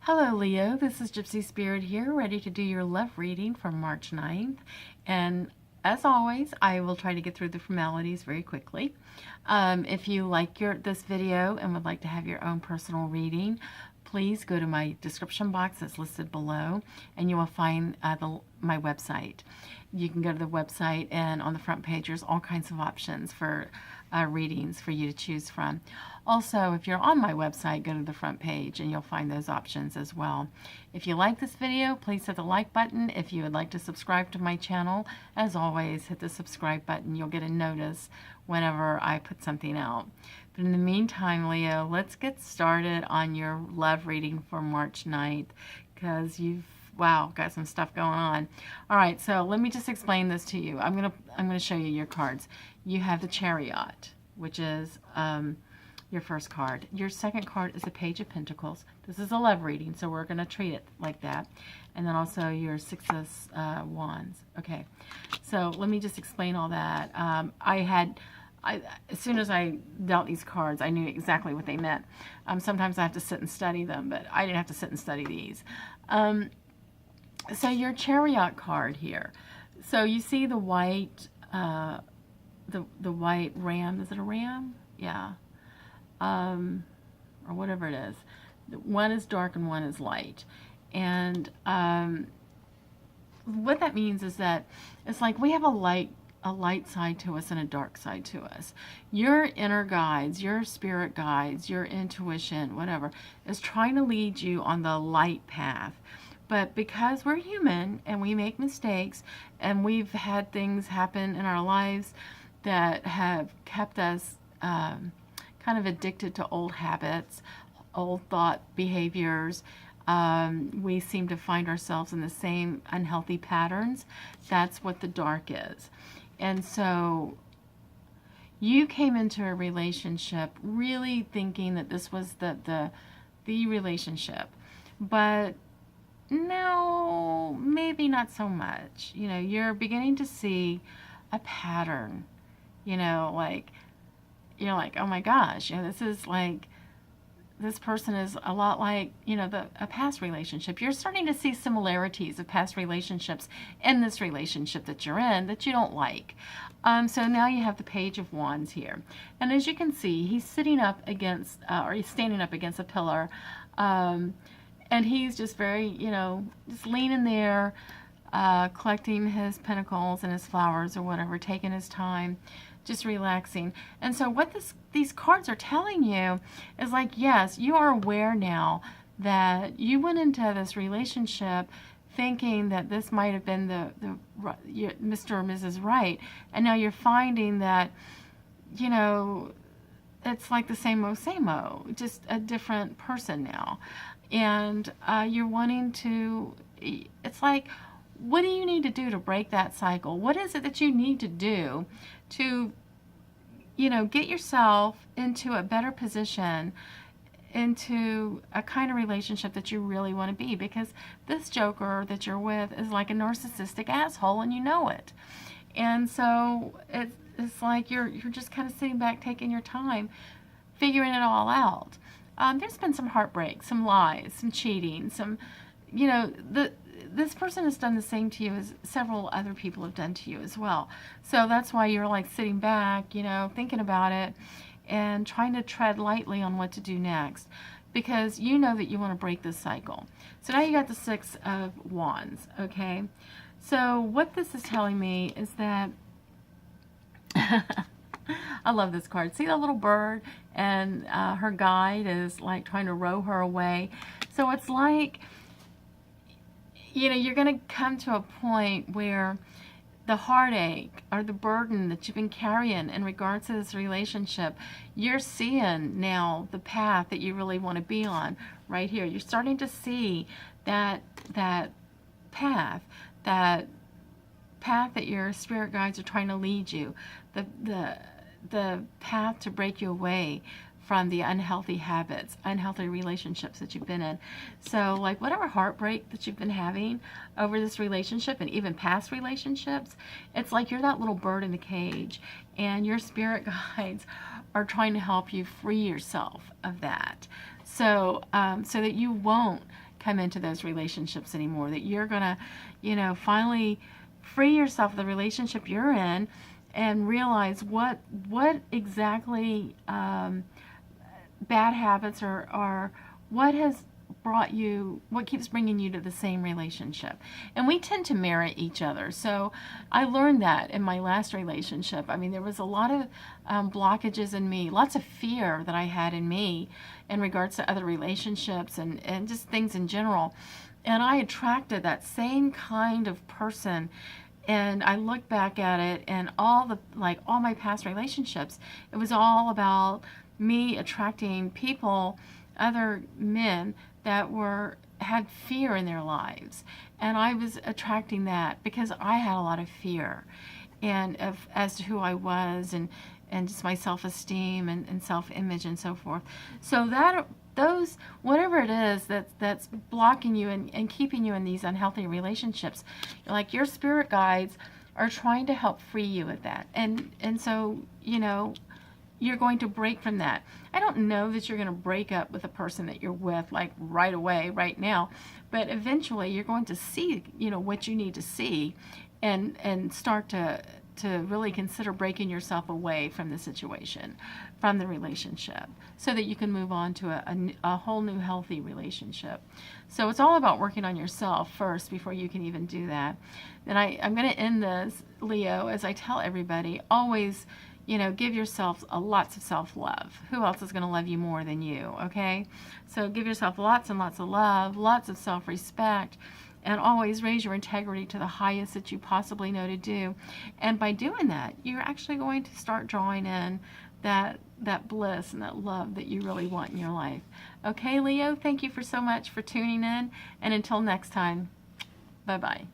Hello Leo, this is Gypsy Spirit here, ready to do your love reading for March 9th. And as always, I will try to get through the formalities very quickly. If you like this video and would like to have your own personal reading, please go to my description box that's listed below and you will find my website. You can go to the website and on the front page there's all kinds of options for readings for you to choose from. Also, if you're on my website, go to the front page and you'll find those options as well. If you like this video, please hit the like button. If you would like to subscribe to my channel, as always, hit the subscribe button. You'll get a notice whenever I put something out. But in the meantime, Leo, let's get started on your love reading for March 9th because wow, got some stuff going on. All right, so let me just explain this to you. I'm gonna show you your cards. You have the Chariot, which is your first card. Your second card is the Page of Pentacles. This is a love reading, so we're gonna treat it like that. And then also your Six of Wands. Okay, so let me just explain all that. As soon as I dealt these cards, I knew exactly what they meant. Sometimes I have to sit and study them, but I didn't have to sit and study these. So your Chariot card here. So you see the white, the white ram. Is it a ram? Yeah. Or whatever it is. One is dark and one is light. And what that means is that it's like we have a light side to us and a dark side to us. Your inner guides, your spirit guides, your intuition, whatever, is trying to lead you on the light path. But because we're human and we make mistakes and we've had things happen in our lives that have kept us kind of addicted to old habits, old thought behaviors, we seem to find ourselves in the same unhealthy patterns. That's what the dark is. And so you came into a relationship really thinking that this was the relationship. But no, maybe not so much. You know, you're beginning to see a pattern. You know, like, you're like, oh my gosh, you know, this is like, this person is a lot like, you know, a past relationship. You're starting to see similarities of past relationships in this relationship that you're in that you don't like. So now you have the Page of Wands here. And as you can see, he's sitting up against, or he's standing up against a pillar. And he's just very, you know, just leaning there, collecting his pentacles and his flowers or whatever, taking his time, just relaxing. And so what these cards are telling you is like, yes, you are aware now that you went into this relationship thinking that this might have been the Mr. or Mrs. Right. And now you're finding that, you know, it's like the same old, just a different person now. And you're wanting to, it's like, what do you need to do to break that cycle? What is it that you need to do to, you know, get yourself into a better position, into a kind of relationship that you really want to be? Because this joker that you're with is like a narcissistic asshole and you know it. And so it's like you're just kind of sitting back, taking your time, figuring it all out. There's been some heartbreak, some lies, some cheating, some, you know, this person has done the same to you as several other people have done to you as well. So that's why you're like sitting back, you know, thinking about it and trying to tread lightly on what to do next, because you know that you want to break this cycle. So now you got the Six of Wands, okay? So what this is telling me is that I love this card. See that little bird? And her guide is like trying to row her away. So it's like, you know, you're going to come to a point where the heartache or the burden that you've been carrying in regards to this relationship, you're seeing now the path that you really want to be on right here. You're starting to see that path that your spirit guides are trying to lead you, the path to break you away from the unhealthy habits, unhealthy relationships that you've been in. So like whatever heartbreak that you've been having over this relationship and even past relationships, it's like you're that little bird in the cage and your spirit guides are trying to help you free yourself of that. So, so that you won't come into those relationships anymore, that you're going to, finally free yourself of the relationship you're in and realize what exactly bad habits are what has brought you, what keeps bringing you to the same relationship. And we tend to mirror each other. So I learned that in my last relationship. I mean, there was a lot of blockages in me, lots of fear that I had in me in regards to other relationships and just things in general. And I attracted that same kind of person. And I look back at it, and all my past relationships, it was all about me attracting people, other men that had fear in their lives. And I was attracting that because I had a lot of fear and as to who I was, and just my self-esteem and self-image and so forth. So those, whatever it is that's blocking you and keeping you in these unhealthy relationships, like, your spirit guides are trying to help free you of that. And so, you're going to break from that. I don't know that you're going to break up with a person that you're with like right away, right now, but eventually you're going to see, what you need to see, and start to really consider breaking yourself away from the situation, from the relationship, so that you can move on to a whole new healthy relationship. So it's all about working on yourself first before you can even do that. And I'm going to end this, Leo, as I tell everybody, always, give yourself lots of self-love. Who else is going to love you more than you, okay? So give yourself lots and lots of love, lots of self-respect, and always raise your integrity to the highest that you possibly know to do. And by doing that, you're actually going to start drawing in that bliss and that love that you really want in your life. Okay, Leo, thank you so much for tuning in, and until next time, bye-bye.